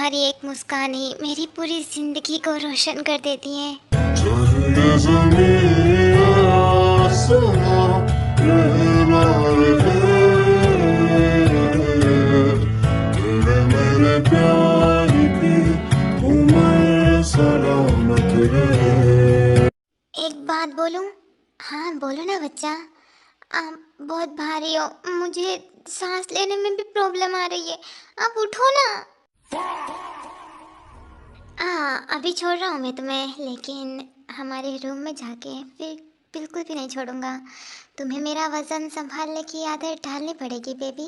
तुम्हारी एक मुस्कान ही मेरी पूरी जिंदगी को रोशन कर देती है। एक बात बोलूं? हाँ बोलो ना बच्चा। आप बहुत भारी हो, मुझे सांस लेने में भी प्रॉब्लम आ रही है। आप उठो ना। अभी छोड़ रहा हूँ मैं तुम्हें, लेकिन हमारे रूम में जाके फिर बिल्कुल भी नहीं छोड़ूंगा। तुम्हें मेरा वजन संभालने की आदत डालनी पड़ेगी बेबी।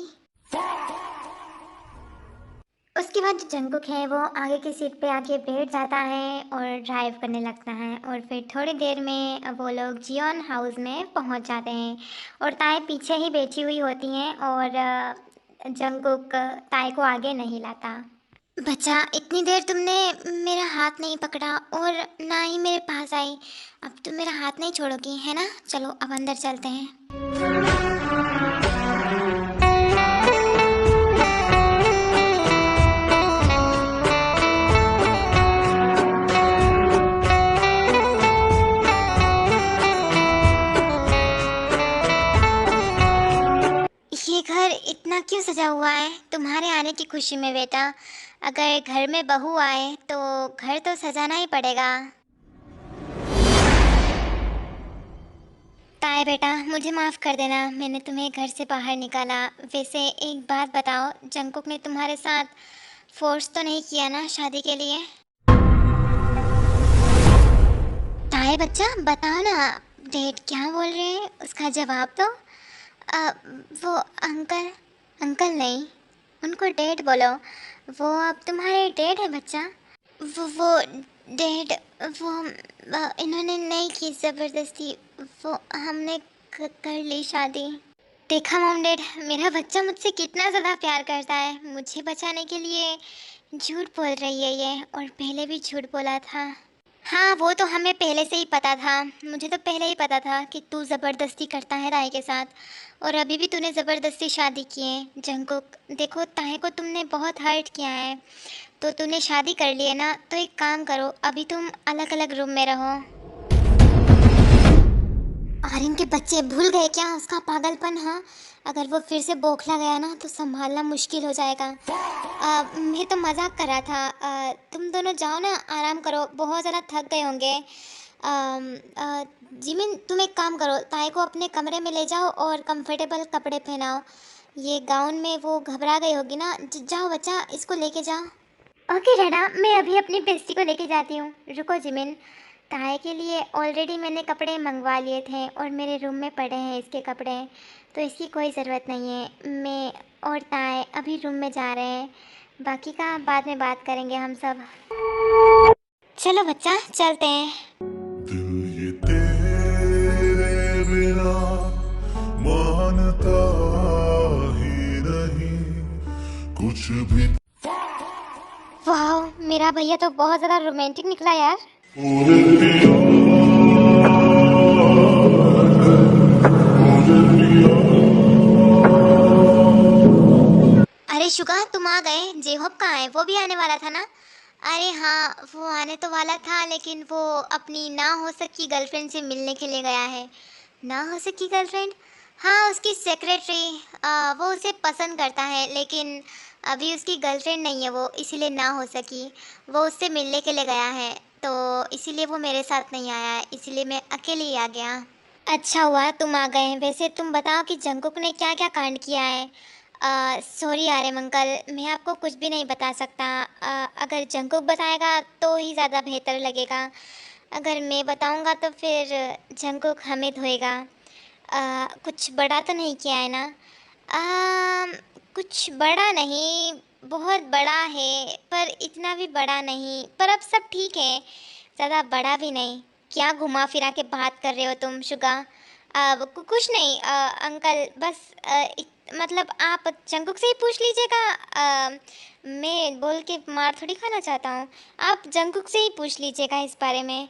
उसके बाद जो जंकुक है वो आगे की सीट पे आके बैठ जाता है और ड्राइव करने लगता है, और फिर थोड़ी देर में वो लोग जियोन हाउस में पहुंच जाते हैं और ताई पीछे ही बैठी हुई होती हैं और जंकुक ताई को आगे नहीं लाता। बच्चा, इतनी देर तुमने मेरा हाथ नहीं पकड़ा और ना ही मेरे पास आई। अब तुम मेरा हाथ नहीं छोड़ोगी है ना? चलो अब अंदर चलते हैं। ये घर इतना क्यों सजा हुआ है तुम्हारे आने की खुशी में बेटा? अगर घर में बहू आए तो घर तो सजाना ही पड़ेगा। ताए बेटा, मुझे माफ़ कर देना, मैंने तुम्हें घर से बाहर निकाला। वैसे एक बात बताओ, जंकुक ने तुम्हारे साथ फोर्स तो नहीं किया ना शादी के लिए? ताए बच्चा बताओ ना, डेट क्या बोल रहे हैं उसका जवाब दो। वो अंकल, अंकल नहीं, उनको डैड बोलो। वो अब तुम्हारे डैड है बच्चा। वो डैड, वो इन्होंने नहीं की ज़बरदस्ती, वो हमने कर ली शादी। देखा मॉम डैड, मेरा बच्चा मुझसे कितना ज़्यादा प्यार करता है। मुझे बचाने के लिए झूठ बोल रही है ये, और पहले भी झूठ बोला था। हाँ वो तो हमें पहले से ही पता था। मुझे तो पहले ही पता था कि तू ज़बरदस्ती करता है राय के साथ, और अभी भी तूने ज़बरदस्ती शादी की है। जंकुक देखो, ताहे को तुमने बहुत हर्ट किया है, तो तूने शादी कर ली है ना, तो एक काम करो, अभी तुम अलग अलग रूम में रहो। आर्यन के बच्चे भूल गए क्या उसका पागलपन? हाँ, अगर वो फिर से बौखला गया ना तो संभालना मुश्किल हो जाएगा। मैं तो मजाक कर रहा था। तुम दोनों जाओ ना, आराम करो, बहुत ज़्यादा थक गए होंगे। जिमिन तुम एक काम करो, ताई को अपने कमरे में ले जाओ और कंफर्टेबल कपड़े पहनाओ। ये गाउन में वो घबरा गई होगी ना। जाओ बच्चा, इसको लेके जाओ। ओके डैडा, मैं अभी अपनी बेस्टी को लेके जाती हूँ। रुको जिमिन, ताए के लिए ऑलरेडी मैंने कपड़े मंगवा लिए थे और मेरे रूम में पड़े हैं इसके कपड़े, तो इसकी कोई ज़रूरत नहीं है। मैं और ताए अभी रूम में जा रहे हैं, बाकी का बाद में बात करेंगे हम सब। चलो बच्चा, चलते हैं। दिल ये तेरे बिना मानता ही नहीं कुछ भी। वाह, मेरा भैया तो बहुत ज़्यादा रोमांटिक निकला यार। अरे शुगा, तुम आ गए। जेहोब कहाँ है? वो भी आने वाला था ना? अरे हाँ, वो आने तो वाला था, लेकिन वो अपनी ना हो सकी गर्लफ्रेंड से मिलने के लिए गया है। ना हो सकी गर्लफ्रेंड? हाँ, उसकी सेक्रेटरी। वो उसे पसंद करता है, लेकिन अभी उसकी गर्लफ्रेंड नहीं है वो, इसीलिए ना हो सकी। वो उससे मिलने के लिए गया है, तो इसीलिए वो मेरे साथ नहीं आया है, इसीलिए मैं अकेले ही आ गया। अच्छा हुआ तुम आ गए। वैसे तुम बताओ कि जंकुक ने क्या क्या कांड किया है। सॉरी आर्यन अंकल, मैं आपको कुछ भी नहीं बता सकता। अगर जंकुक बताएगा तो ही ज़्यादा बेहतर लगेगा। अगर मैं बताऊंगा तो फिर जंकुक हमें धोएगा। कुछ बड़ा तो नहीं किया है ना? कुछ बड़ा नहीं, बहुत बड़ा है, पर इतना भी बड़ा नहीं। पर अब सब ठीक है, ज़्यादा बड़ा भी नहीं। क्या घुमा फिरा के बात कर रहे हो तुम शुगा? अब कुछ नहीं अंकल, बस मतलब आप जंकुक से ही पूछ लीजिएगा। मैं बोल के मार थोड़ी खाना चाहता हूँ। आप जंकुक से ही पूछ लीजिएगा इस बारे में।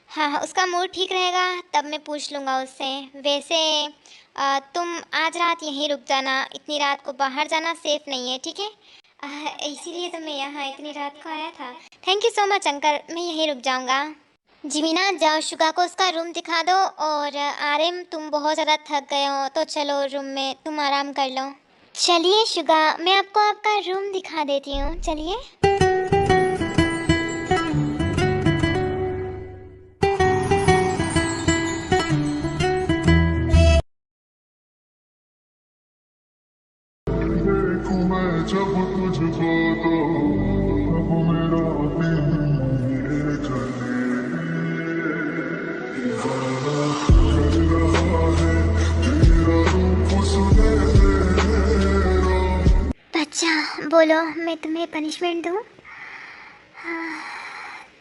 हाँ हाँ, उसका मूड ठीक रहेगा तब मैं पूछ लूँगा उससे। वैसे तुम आज रात यहीं रुक जाना, इतनी रात को बाहर जाना सेफ़ नहीं है, ठीक है? इसीलिए तो मैं यहाँ इतनी रात को आया था। Thank you so much uncle, मैं यहीं रुक जाऊँगा। जिमीना जाओ, शुगा को उसका रूम दिखा दो। और आरिम, तुम बहुत ज़्यादा थक गए हो तो चलो रूम में तुम आराम कर लो। चलिए शुगा, मैं आपको आपका रूम दिखा देती हूँ, चलिए। देखूं मैं जब तुझको तो अब मेरा दिल ये चले दीवाना कर रहा है तेरा रूप सुनहरा। बच्चा बोलो, मैं तुम्हें पनिशमेंट दूँ?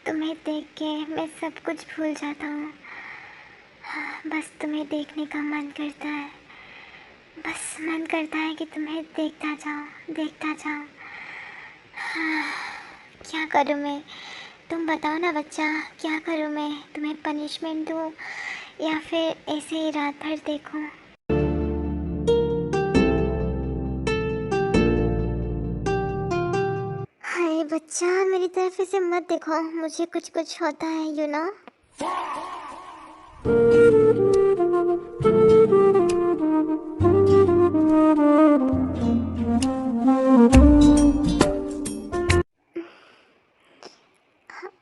तुम्हें देख के मैं सब कुछ भूल जाता हूँ। बस तुम्हें देखने का मन करता है, बस मन करता है कि तुम्हें देखता जाऊँ, देखता जाऊँ। क्या करूँ मैं? तुम बताओ ना बच्चा, क्या करूँ मैं? तुम्हें पनिशमेंट दूँ या फिर ऐसे ही रात भर देखूँ? हाय बच्चा, मेरी तरफ से मत देखो, मुझे कुछ कुछ होता है, यू नो।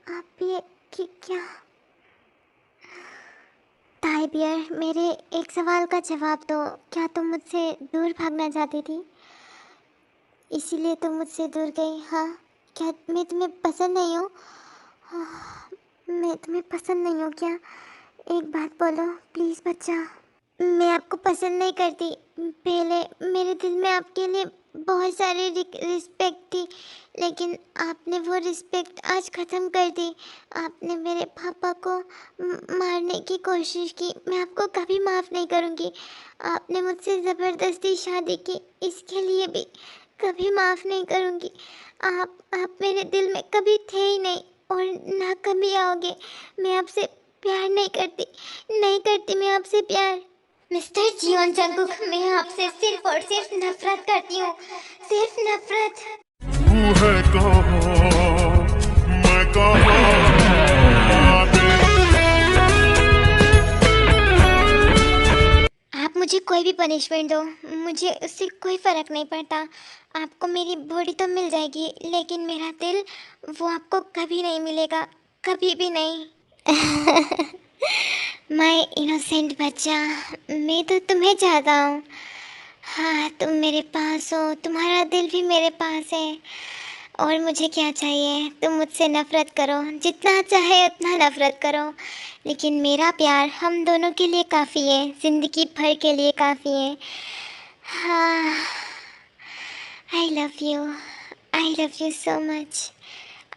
आप ये क्या? ताई बियर, मेरे एक सवाल का जवाब दो। क्या तुम मुझसे दूर भागना चाहती थी, इसीलिए तुम मुझसे दूर गई? हाँ, क्या मैं तुम्हें पसंद नहीं हूँ? हाँ, मैं तुम्हें पसंद नहीं हूँ क्या? एक बात बोलो प्लीज़ बच्चा। मैं आपको पसंद नहीं करती। पहले मेरे दिल में आपके लिए बहुत सारी रिस्पेक्ट थी, लेकिन आपने वो रिस्पेक्ट आज ख़त्म कर दी। आपने मेरे पापा को मारने की कोशिश की। मैं आपको कभी माफ़ नहीं करूँगी। आपने मुझसे ज़बरदस्ती शादी की, इसके लिए भी कभी माफ़ नहीं करूँगी। आप मेरे दिल में कभी थे ही नहीं और ना कभी आओगे। मैं आपसे प्यार नहीं करती, नहीं करती मैं आपसे प्यार। मिस्टर जियोन जंगकुक, मैं आपसे सिर्फ और सिर्फ नफरत करती हूँ, सिर्फ नफरत। तू है कहाँ मैं कहाँ आप मुझे कोई भी पनिशमेंट दो, मुझे उससे कोई फ़र्क नहीं पड़ता। आपको मेरी बॉडी तो मिल जाएगी, लेकिन मेरा दिल वो आपको कभी नहीं मिलेगा, कभी भी नहीं। मैं इनोसेंट बच्चा, मैं तो तुम्हें चाहता हूँ। हाँ, तुम मेरे पास हो, तुम्हारा दिल भी मेरे पास है। और मुझे क्या चाहिए? तुम मुझसे नफ़रत करो, जितना चाहे उतना नफ़रत करो, लेकिन मेरा प्यार हम दोनों के लिए काफ़ी है, ज़िंदगी भर के लिए काफ़ी है। हाँ, I love you so much.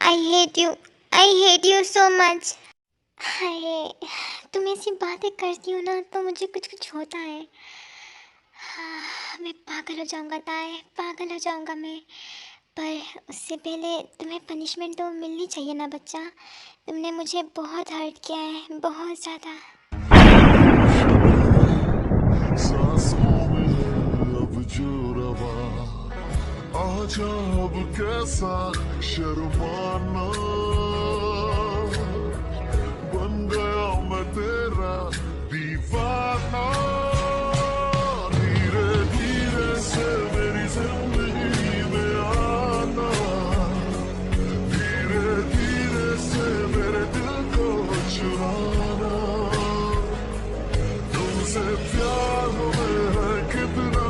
I hate you so much. Hi, तुम ऐसी बातें करती हो ना तो मुझे कुछ कुछ होता है। हाँ, मैं पागल हो जाऊंगा ताए, पागल हो जाऊंगा मैं। पर उससे पहले तुम्हें पनिशमेंट तो मिलनी चाहिए ना बच्चा। तुमने मुझे बहुत हर्ट किया है, बहुत ज़्यादा। सांसों में अब जो रवा आजा अब कैसा शर्माना बन गया मैं तेरा दीवाना धीरे धीरे से मेरी जिंदगी में आना धीरे धीरे से मेरे दिल को चुराना तुमसे प्यार हमें है कितना।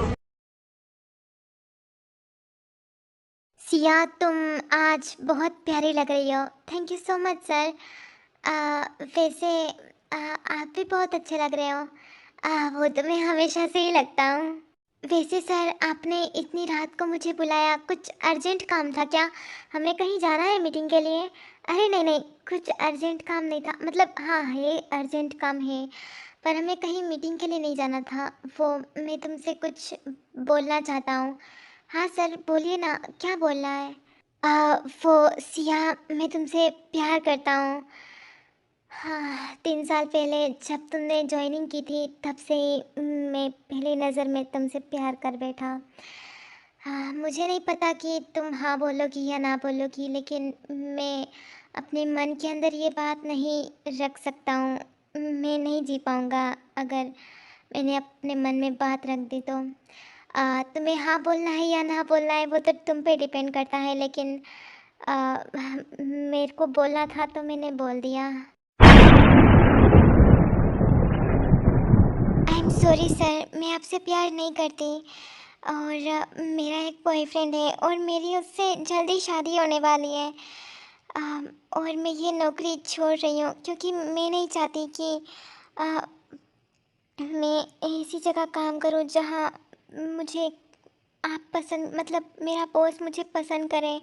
सिया, तुम आज बहुत प्यारी लग रही हो। Thank you so much sir. वैसे आप भी बहुत अच्छे लग रहे हो। वो तो मैं हमेशा से ही लगता हूँ। वैसे सर, आपने इतनी रात को मुझे बुलाया, कुछ अर्जेंट काम था क्या? हमें कहीं जाना है मीटिंग के लिए? अरे नहीं नहीं, कुछ अर्जेंट काम नहीं था, मतलब हाँ है अर्जेंट काम है, पर हमें कहीं मीटिंग के लिए नहीं जाना था। वो मैं तुमसे कुछ बोलना चाहता हूँ। हाँ सर बोलिए ना, क्या बोलना है? वो सिया, मैं तुमसे प्यार करता हूँ। हाँ, 3 साल पहले जब तुमने ज्वाइनिंग की थी तब से ही मैं पहली नज़र में तुमसे प्यार कर बैठा। हाँ, मुझे नहीं पता कि तुम हाँ बोलोगी या ना बोलोगी, लेकिन मैं अपने मन के अंदर ये बात नहीं रख सकता हूँ। मैं नहीं जी पाऊँगा अगर मैंने अपने मन में बात रख दी तो। तुम्हें हाँ बोलना है या ना बोलना है वो तो तुम पे डिपेंड करता है, लेकिन मेरे को बोलना था तो मैंने बोल दिया। आई एम सॉरी सर, मैं आपसे प्यार नहीं करती और मेरा एक बॉयफ्रेंड है और मेरी उससे जल्दी शादी होने वाली है। और मैं ये नौकरी छोड़ रही हूँ क्योंकि मैं नहीं चाहती कि अ, मैं ऐसी जगह काम करूँ जहाँ मुझे आप पसंद, मतलब मेरा बॉस मुझे पसंद करे।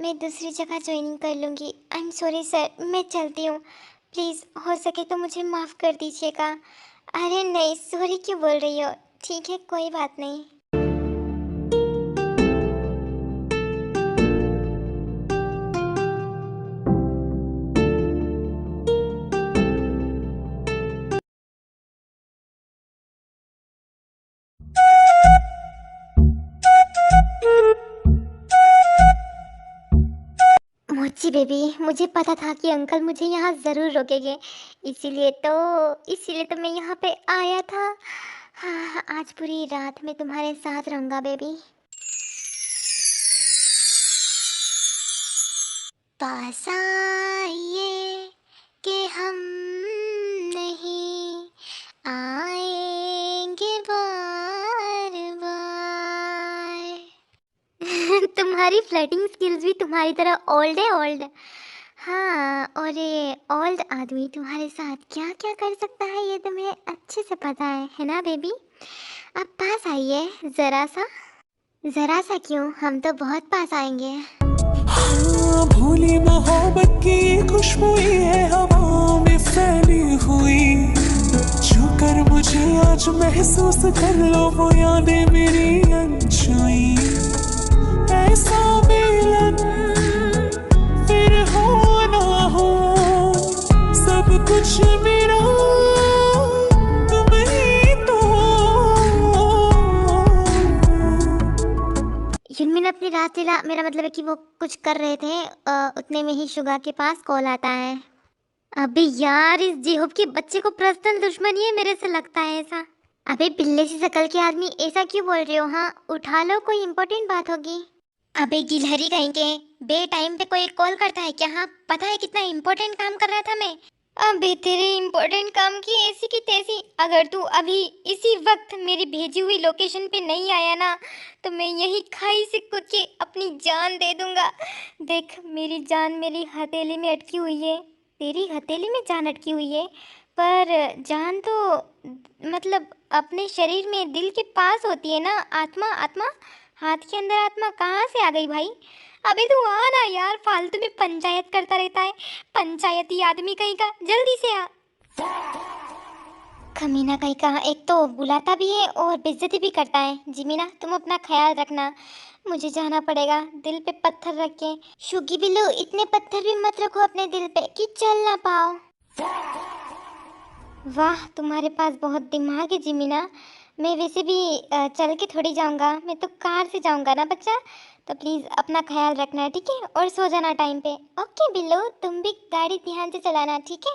मैं दूसरी जगह ज्वाइनिंग कर लूँगी। आई एम सॉरी सर, मैं चलती हूँ। प्लीज़ हो सके तो मुझे माफ़ कर दीजिएगा। अरे नहीं, सॉरी क्यों बोल रही हो? ठीक है, कोई बात नहीं। मोची बेबी, मुझे पता था कि अंकल मुझे यहाँ ज़रूर रोकेंगे, इसीलिए तो मैं यहाँ पे आया था। हाँ, आज पूरी रात मैं तुम्हारे साथ रहूँगा बेबी। पास आइए कि हम नहीं आएंगे बार बार। तुम्हारी फ्लर्टिंग स्किल्स भी तुम्हारी तरह ओल्ड है, ओल्ड। हाँ, और ये ओल्ड आदमी तुम्हारे साथ क्या क्या कर सकता है ये तुम्हें अच्छे से पता है ना बेबी? अब पास आइए ज़रा सा क्यों, हम तो बहुत पास आएंगे। हाँ, भूली मोहब्बत की खुशबू ये है हवा में फैली हुई, जो कर मुझे आज महसूस कर लो वो यादें मेरी अनछुई। ऐसा मिलन फिर हो ना हो, सब कुछ मेरा तुम ही तो हो। युनमिन अपनी रासलीला, मेरा मतलब है कि वो कुछ कर रहे थे, उतने में ही शुगा के पास कॉल आता है। अबे यार, इस जेहूब के बच्चे को पर्सनल दुश्मनी है मेरे से, लगता है ऐसा। अबे बिल्ले सी शकल के आदमी, ऐसा क्यों बोल रहे हो? हाँ उठा लो, कोई इंपॉर्टेंट बात होगी। अबे गिलहरी कहीं के, बे टाइम पे कोई कॉल करता है क्या? हाँ, पता है कितना इंपॉर्टेंट काम कर रहा था मैं। अबे तेरे इम्पोर्टेंट काम की ऐसी की तैसी, अगर तू अभी इसी वक्त मेरी भेजी हुई लोकेशन पे नहीं आया ना तो मैं यही खाई से कूद के अपनी जान दे दूंगा। देख, मेरी जान मेरी हथेली में अटकी हुई है, तेरी हथेली में जान अटकी हुई है, पर जान तो मतलब अपने शरीर में दिल के पास होती है ना। आत्मा, आत्मा हाथ के अंदर आत्मा कहाँ से आ गई भाई? अबे तू आ ना यार, फालतू में पंचायत करता रहता है, पंचायती आदमी कहीं का, जल्दी से आ। कमीना कहीं का, एक तो बुलाता भी है और बेइज्जती भी करता है। जिमीना, तुम अपना ख्याल रखना, मुझे जाना पड़ेगा दिल पे पत्थर रख के। शुगी बिल्लू, इतने पत्थर भी मत रखो अपने दिल पे कि चल ना पाओ। वाह, तुम्हारे पास बहुत दिमाग है जिमीना। मैं वैसे भी चल के थोड़ी जाऊंगा, मैं तो कार से जाऊंगा ना बच्चा, तो प्लीज़ अपना ख्याल रखना, ठीक है? और सो जाना टाइम पे। ओके बिल्लू, तुम भी गाड़ी ध्यान से चलाना, ठीक है?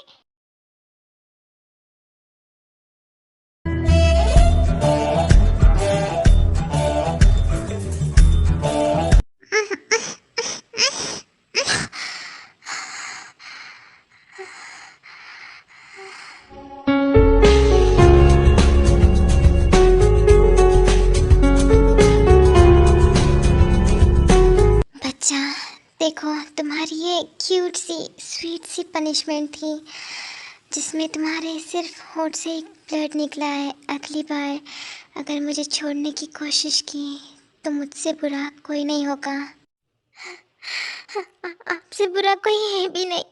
बच्चा देखो, तुम्हारी ये क्यूट सी स्वीट सी पनिशमेंट थी, जिसमें तुम्हारे सिर्फ होंठ से एक ब्लड निकला है। अगली बार अगर मुझे छोड़ने की कोशिश की तो मुझसे बुरा कोई नहीं होगा। आपसे बुरा कोई है भी नहीं।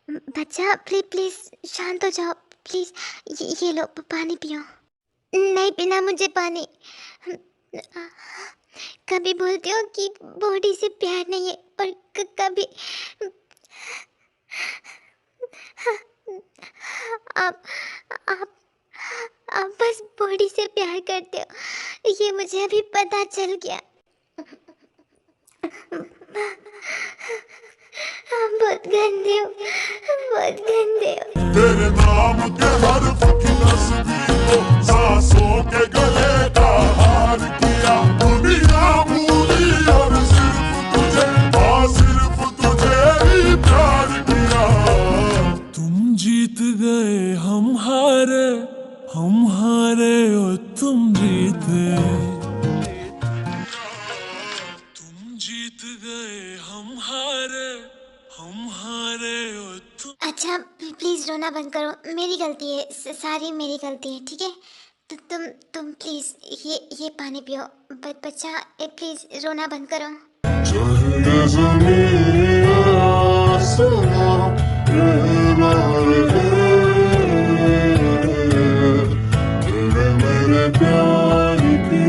बच्चा प्लीज प्लीज शांत हो जाओ, प्लीज। ये लो पानी पियो। नहीं पीना मुझे पानी। कभी बोलते हो कि बॉडी से प्यार नहीं है, और कभी आप आप उस बॉडी से प्यार करते हो, ये मुझे अभी पता चल गया। आप बहुत गंदे हो, बहुत गंदे हो। तेरे नाम के हर फकीर तस्वीर को सांसों के गले का हार किया, दुनिया भूली और सिर्फ तुझे ही प्यार किया। तुम जीत गए हम हारे और तुम जीते। तुम जीत गए हम हारे और तुम। अच्छा प्लीज रोना बंद करो, मेरी गलती है, सारी मेरी गलती है, ठीक है। तो तुम प्लीज ये पानी पियो। बच्चा प्लीज रोना बंद करो। चाहे ज़मीन आसमां ये बार तेरे मेरे प्यार की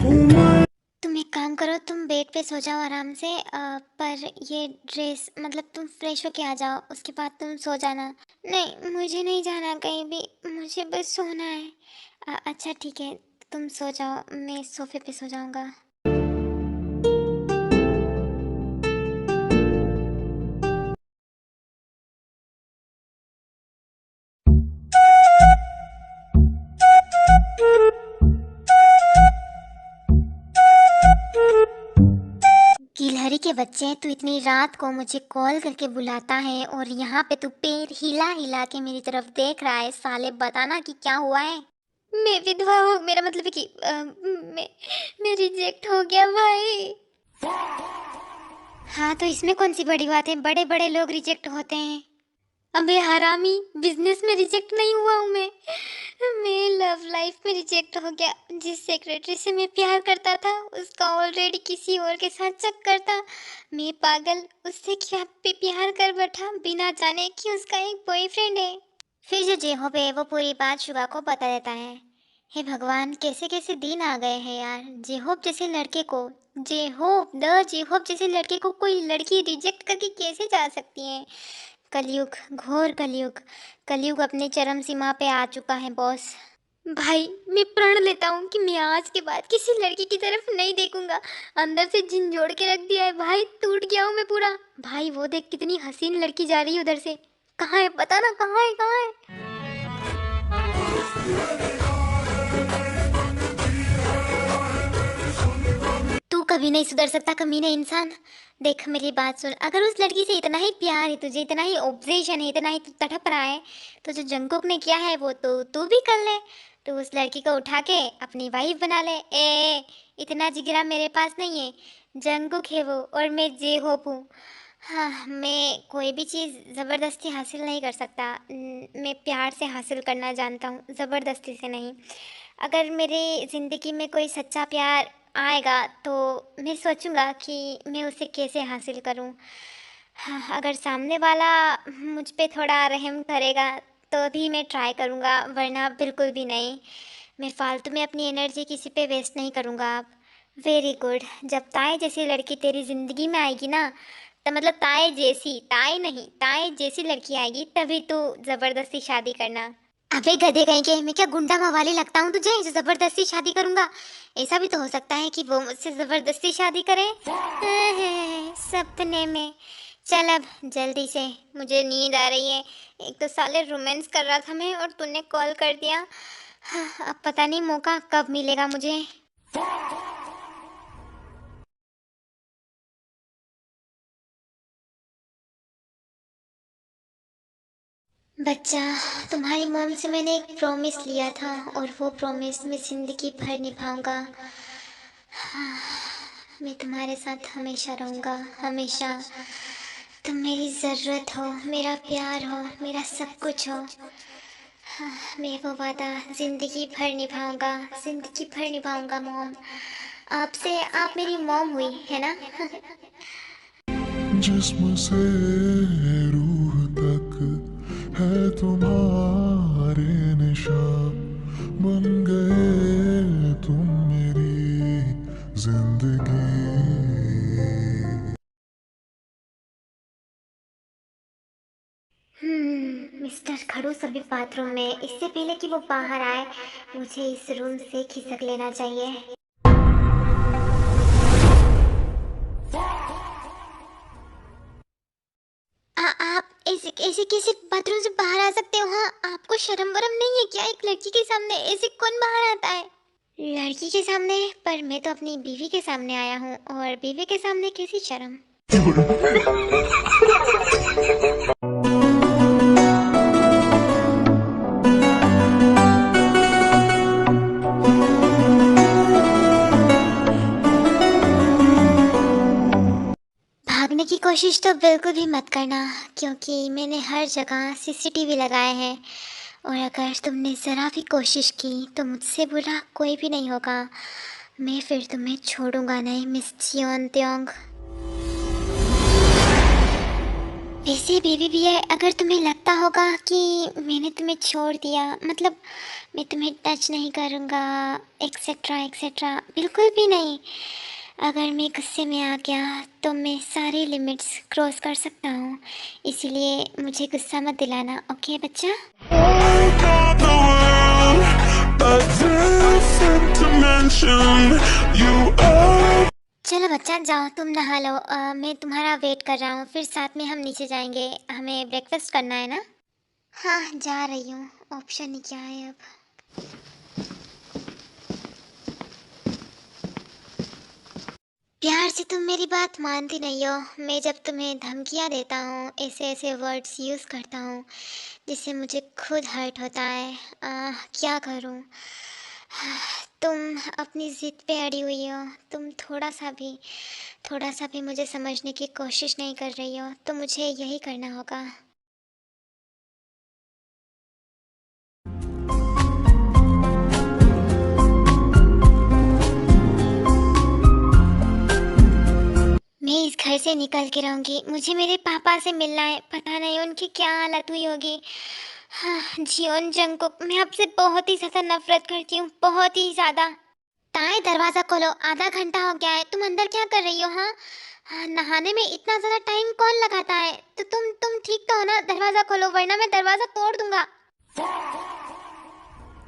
उम्र। तुम एक काम करो, तुम बेड पे सो जाओ आराम से, पर ये ड्रेस मतलब तुम फ्रेश होके आ जाओ, उसके बाद तुम सो जाना। नहीं मुझे नहीं जाना कहीं भी, मुझे बस सोना है। अच्छा ठीक है, तुम सो जाओ, मैं सोफे पे सो जाऊंगा। गिलहरी के बच्चे, तू इतनी रात को मुझे कॉल करके बुलाता है और यहाँ पे तू पैर हिला हिला के मेरी तरफ देख रहा है। साले बताना कि क्या हुआ है। मैं विधवा हूँ, मेरा मतलब है कि मैं रिजेक्ट हो गया भाई। हाँ तो इसमें कौन सी बड़ी बात है, बड़े बड़े लोग रिजेक्ट होते हैं। अबे हरामी, बिजनेस में रिजेक्ट नहीं हुआ हूँ मैं लव लाइफ में रिजेक्ट हो गया। जिस सेक्रेटरी से मैं प्यार करता था उसका ऑलरेडी किसी और के साथ चक्कर था। मैं पागल, उससे क्या प्यार कर बैठा बिना जाने कि उसका एक बॉयफ्रेंड है। फिर जो जेहोब है वो पूरी बात शुभा को बता देता है। हे भगवान, कैसे कैसे दिन आ गए हैं यार। जेहोब जैसे लड़के को, जेहोब जैसे लड़के को कोई लड़की रिजेक्ट करके कैसे जा सकती है। कलयुग, घोर कलयुग। कलयुग अपने चरम सीमा पे आ चुका है बॉस। भाई मैं प्रण लेता हूँ कि मैं आज के बाद किसी लड़की की तरफ नहीं देखूंगा। अंदर से झिंझोड़ के रख दिया है भाई, टूट गया हूँ मैं पूरा। भाई वो देख कितनी हसीन लड़की जा रही है उधर से। कहाँ है पता ना, कहाँ है कहाँ है। तू कभी नहीं सुधर सकता कमीने इंसान। देख मेरी बात सुन, अगर उस लड़की से इतना ही प्यार है तुझे, इतना ही ऑब्सेशन है, इतना ही तू तड़प रहा है, तो जो जंगकुक ने किया है वो तो तू भी कर ले। तो उस लड़की को उठा के अपनी वाइफ बना ले। इतना जिगरा मेरे पास नहीं है। जंगकुक है वो और मैं जेहोप हूँ। हाँ, मैं कोई भी चीज़ ज़बरदस्ती हासिल नहीं कर सकता। मैं प्यार से हासिल करना जानता हूँ, ज़बरदस्ती से नहीं। अगर मेरी ज़िंदगी में कोई सच्चा प्यार आएगा तो मैं सोचूंगा कि मैं उसे कैसे हासिल करूं। हाँ, अगर सामने वाला मुझ पे थोड़ा रहम करेगा तो भी मैं ट्राई करूंगा, वरना बिल्कुल भी नहीं। मैं फालतू में अपनी एनर्जी किसी पे वेस्ट नहीं करूंगा अब। Very good. जब ताए जैसी लड़की तेरी ज़िंदगी में आएगी ना, तो मतलब ताए जैसी लड़की आएगी तभी तू ज़बरदस्ती शादी करना। अबे गधे कहीं के, मैं क्या गुंडा मवाली लगता हूँ तुझे जो जबरदस्ती शादी करूंगा। ऐसा भी तो हो सकता है कि वो मुझसे जबरदस्ती शादी करे। सपने में। चल अब जल्दी से, मुझे नींद आ रही है। एक तो साले रोमांस कर रहा था मैं और तूने कॉल कर दिया। हाँ, अब पता नहीं मौका कब मिलेगा मुझे। बच्चा, तुम्हारी मॉम से मैंने एक प्रॉमिस लिया था और वो प्रॉमिस मैं ज़िंदगी भर निभाऊंगा। हाँ, मैं तुम्हारे साथ हमेशा रहूँगा, हमेशा। तुम मेरी ज़रूरत हो, मेरा प्यार हो, मेरा सब कुछ हो। हाँ, मैं वो वादा ज़िंदगी भर निभाऊंगा, ज़िंदगी भर निभाऊंगा मॉम। आपसे आप मेरी मॉम हुई है ना। जिस्म से रूह तक है तुम्हारे निशान, बन गए तुम मेरी जिंदगी। मिस्टर खड़ूस अभी बाथरूम में, इससे पहले कि वो बाहर आए मुझे इस रूम से खिसक लेना चाहिए। आप ऐसे ऐसे कैसे बाथरूम से बाहर आ सकते हो? हाँ, आपको शर्म वरम नहीं है क्या? एक लड़की के सामने ऐसे कौन बाहर आता है? लड़की के सामने? पर मैं तो अपनी बीवी के सामने आया हूँ, और बीवी के सामने कैसी शर्म? भागने की कोशिश तो बिल्कुल भी मत करना, क्योंकि मैंने हर जगह सीसीटीवी लगाए हैं, और अगर तुमने ज़रा भी कोशिश की तो मुझसे बुरा कोई भी नहीं होगा। मैं फिर तुम्हें छोड़ूंगा नहीं, मिस जियोन त्योंग। वैसे बेबी बियर, अगर तुम्हें लगता होगा कि मैंने तुम्हें छोड़ दिया, मतलब मैं तुम्हें टच नहीं करूँगा एक्सेट्रा एक्सेट्रा, बिल्कुल भी नहीं। अगर मैं गुस्से में आ गया तो मैं सारी लिमिट्स क्रॉस कर सकता हूँ, इसीलिए मुझे गुस्सा मत दिलाना, ओके बच्चा? got the world a different dimension. You are. चलो बच्चा जाओ, तुम नहा लो। मैं तुम्हारा वेट कर रहा हूँ, फिर साथ में हम नीचे जाएंगे, हमें ब्रेकफास्ट करना है ना। हाँ जा रही हूँ, ऑप्शन ही क्या है अब। प्यार से तुम मेरी बात मानती नहीं हो। मैं जब तुम्हें धमकियाँ देता हूँ, ऐसे ऐसे वर्ड्स यूज़ करता हूँ जिससे मुझे खुद हर्ट होता है। क्या करूँ? तुम अपनी ज़िद पे अड़ी हुई हो, तुम थोड़ा सा भी मुझे समझने की कोशिश नहीं कर रही हो, तो मुझे यही करना होगा। मैं इस घर से निकल के रहूँगी, मुझे मेरे पापा से मिलना है, पता नहीं उनकी क्या हालत हुई होगी। हाँ, जियोन जंगकुक, मैं आपसे बहुत ही ज़्यादा नफरत करती हूँ, बहुत ही ज़्यादा। ताए दरवाज़ा खोलो, आधा घंटा हो गया है, तुम अंदर क्या कर रही हो? हाँ हाँ, नहाने में इतना ज़्यादा टाइम कौन लगाता है? तो तुम ठीक तो हो ना? दरवाज़ा खोलो वरना मैं दरवाज़ा तोड़ दूंगा।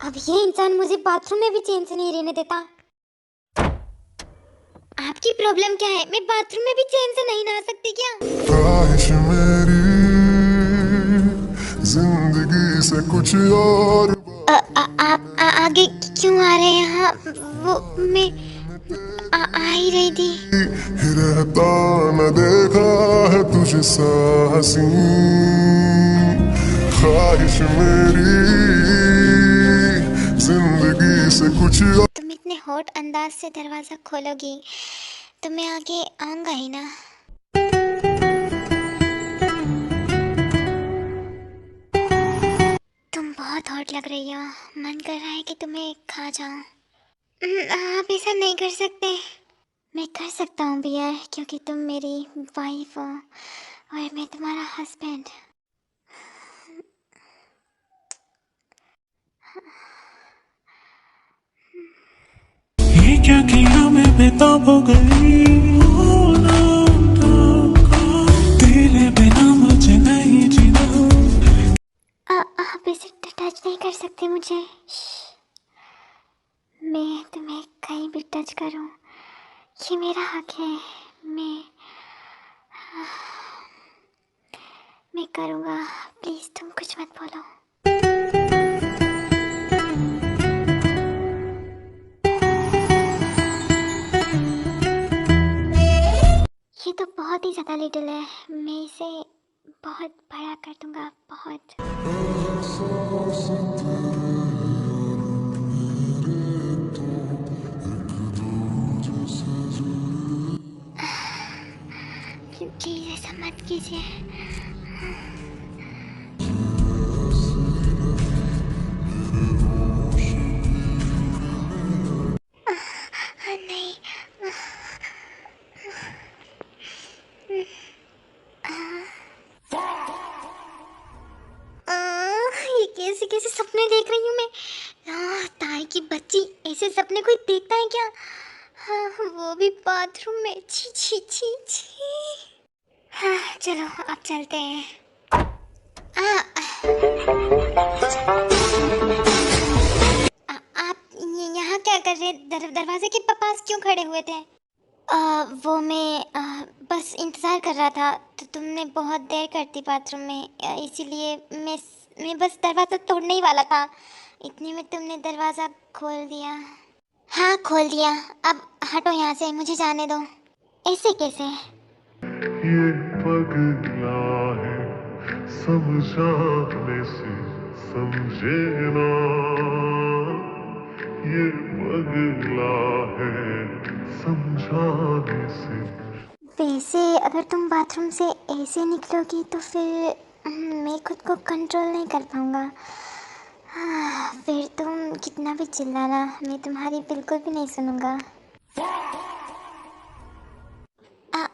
अब ये इंसान मुझे बाथरूम में भी चैन से नहीं रहने देता। आपकी प्रॉब्लम क्या है? मैं बाथरूम में भी चैन से नहीं नहा सकती क्या? ख्वाहिश मेरी जिंदगी से कुछ और। आप आगे क्यों आ रहे हैं? हाँ, वो मैं आ ही रही थी। रहता न देखा है तुझे सा हसी, ख्वाहिश मेरी जिंदगी से कुछ और। तुम इतने हॉट अंदाज से दरवाज़ा खोलोगी तो मैं आगे आऊँगा ही ना। तुम बहुत हॉट लग रही हो, मन कर रहा है कि तुम्हें खा जाऊं। आप ऐसा नहीं कर सकते। मैं कर सकता हूँ बियर, क्योंकि तुम मेरी वाइफ हो और मैं तुम्हारा हस्बैंड। ये क्या किया मैं बेताब हो गई, तेरे बिना मुझे नहीं जीना। आप इसे टच नहीं कर सकते मुझे। मैं तुम्हें कहीं भी टच करूं, ये मेरा हक है। मैं करूँगा, प्लीज़ तुम कुछ मत बोलो। ये तो बहुत ही ज़्यादा लिटिल है, मैं इसे बहुत बड़ा कर दूंगा, बहुत। प्लीज़ ऐसा मत कीजिए। नहीं। ये कैसे कैसे सपने देख रही हूँ मैं? ताई की बच्ची, ऐसे सपने कोई देखता है क्या? हाँ, वो भी बाथरूम में। छी छी छी छी। हाँ चलो अब चलते हैं। आप यहाँ क्या कर रहे? दरवाजे के पास क्यों खड़े हुए थे? वो मैं बस इंतज़ार कर रहा था, तो तुमने बहुत देर कर दी बाथरूम में, इसीलिए मैं बस दरवाज़ा तोड़ने ही वाला था, इतने में तुमने दरवाज़ा खोल दिया। हाँ खोल दिया, अब हटो यहाँ से, मुझे जाने दो। ऐसे कैसे? ये पगला है समझाने से समझे ना, ये पगला है समझाने से। वैसे अगर तुम बाथरूम से ऐसे निकलोगी तो फिर मैं खुद को कंट्रोल नहीं कर पाऊँगा। फिर तुम कितना भी चिल्लाना, मैं तुम्हारी बिल्कुल भी नहीं सुनूंगा।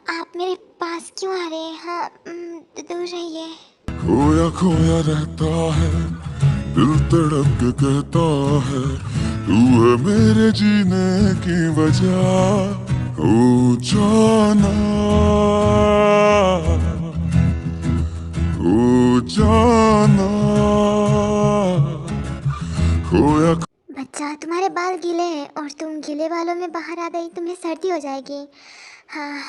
आप मेरे पास क्यों आ रहे हैं? हाँ दूर रहिए। खोया खोया रहता है, दिल तड़प के कहता है, तू है मेरे जीने की वजह। ओ जाना, ओ जाना, खोया। बच्चा तुम्हारे बाल गीले हैं और तुम गीले बालों में बाहर आ गई, तुम्हें सर्दी हो जाएगी। हाँ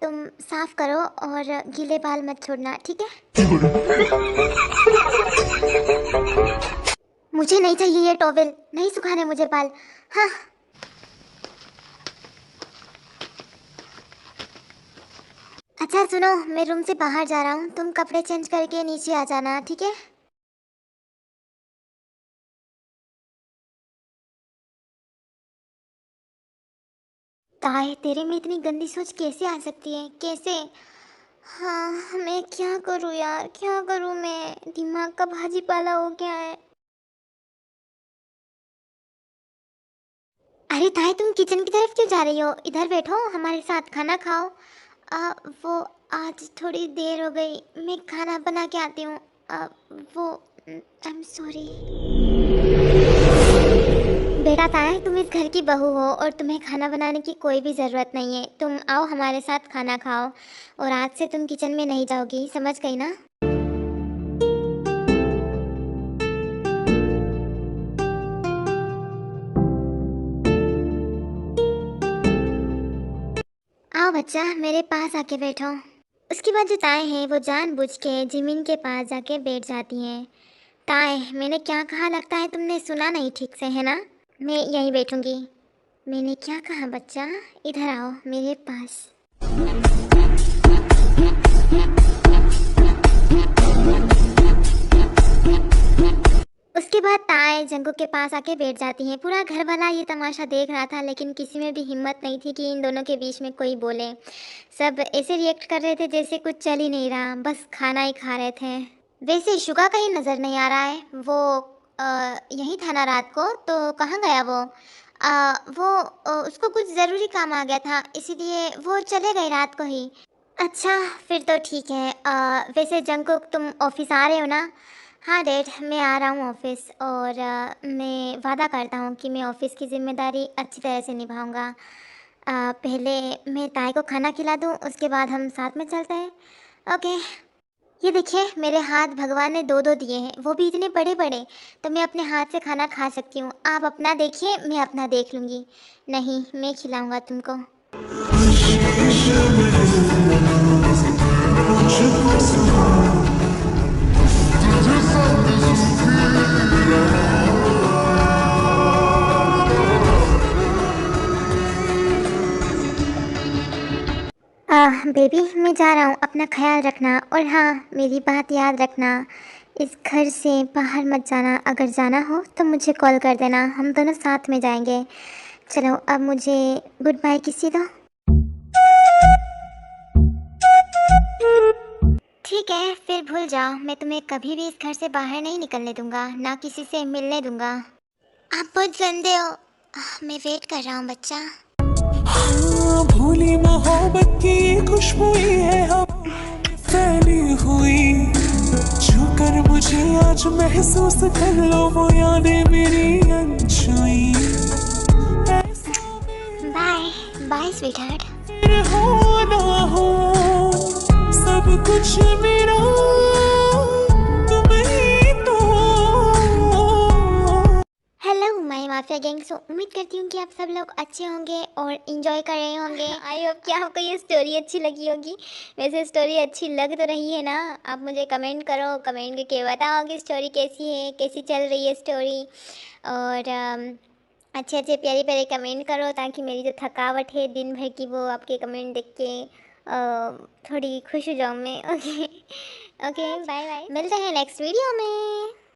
तुम साफ करो और गीले बाल मत छोड़ना, ठीक है? मुझे नहीं चाहिए ये टॉवेल, नहीं सुखाने मुझे बाल। हाँ अच्छा सुनो, मैं रूम से बाहर जा रहा हूँ, तुम कपड़े चेंज करके नीचे आ जाना, ठीक है? ताए तेरे में इतनी गंदी सोच कैसे आ सकती है, कैसे? हाँ मैं क्या करूँ यार, क्या करूँ मैं? दिमाग का भाजी पाला हो गया है। अरे ताए तुम किचन की तरफ क्यों जा रही हो? इधर बैठो, हमारे साथ खाना खाओ। वो आज थोड़ी देर हो गई, मैं खाना बना के आती हूँ। वो आई एम सॉरी। बेटा ताए तुम इस घर की बहू हो और तुम्हें खाना बनाने की कोई भी ज़रूरत नहीं है। तुम आओ हमारे साथ खाना खाओ और आज से तुम किचन में नहीं जाओगी, समझ गई ना? आओ बच्चा मेरे पास आके बैठो। उसके बाद जो ताए हैं वो जानबूझ के जिमिन के पास जाके बैठ जाती हैं। ताए मैंने क्या कहा लगता है तुमने सुना नहीं ठीक से, है ना? मैं यहीं बैठूंगी। मैंने क्या कहा बच्चा? इधर आओ मेरे पास। उसके बाद ताए जंगू के पास आके बैठ जाती हैं। पूरा घर वाला ये तमाशा देख रहा था, लेकिन किसी में भी हिम्मत नहीं थी कि इन दोनों के बीच में कोई बोले। सब ऐसे रिएक्ट कर रहे थे जैसे कुछ चल ही नहीं रहा, बस खाना ही खा रहे थे। वैसे शुगा कहीं नज़र नहीं आ रहा है, वो यहीं था ना रात को, तो कहाँ गया वो? उसको कुछ ज़रूरी काम आ गया था, इसीलिए वो चले गए रात को ही। अच्छा फिर तो ठीक है। वैसे जंकुक तुम ऑफिस आ रहे हो ना? हाँ डैड मैं आ रहा हूँ ऑफिस, और मैं वादा करता हूँ कि मैं ऑफिस की ज़िम्मेदारी अच्छी तरह से निभाऊँगा। पहले मैं ताई को खाना खिला दूँ, उसके बाद हम साथ में चलते हैं। ओके। ये देखिए मेरे हाथ भगवान ने दो दिए हैं, वो भी इतने बड़े बड़े, तो मैं अपने हाथ से खाना खा सकती हूँ। आप अपना देखिए, मैं अपना देख लूँगी। नहीं मैं खिलाऊँगा तुमको। बेबी मैं जा रहा हूँ, अपना ख्याल रखना, और हाँ मेरी बात याद रखना, इस घर से बाहर मत जाना। अगर जाना हो तो मुझे कॉल कर देना, हम दोनों साथ में जाएंगे। चलो अब मुझे गुड बाय किसी दो। ठीक है फिर भूल जाओ, मैं तुम्हें कभी भी इस घर से बाहर नहीं निकलने दूंगा, ना किसी से मिलने दूंगा। आप बहुत गंदे हो। मैं वेट कर रहा हूँ बच्चा। भूली मोहब्बत की खुशबू है हम फैली हुई, जो कर मुझे आज महसूस कर लो वो यादें मेरी अनछुई। Bye bye sweetheart. हो ना हो सब कुछ मेरा तुम ही तो गैंग। सो उम्मीद करती हूँ कि आप सब लोग अच्छे होंगे और इन्जॉय कर रहे होंगे। आई होप कि आपको ये स्टोरी अच्छी लगी होगी। वैसे स्टोरी अच्छी लग तो रही है ना? आप मुझे कमेंट करो, कमेंट करके बताओ कि स्टोरी कैसी है, कैसी चल रही है स्टोरी। और अच्छे अच्छे प्यारे प्यारे कमेंट करो ताकि मेरी जो थकावट है दिन भर की वो आपके कमेंट देख के थोड़ी खुश हो जाऊँ मैं। ओके ओके, बाय बाय, मिलते हैं नेक्स्ट वीडियो में।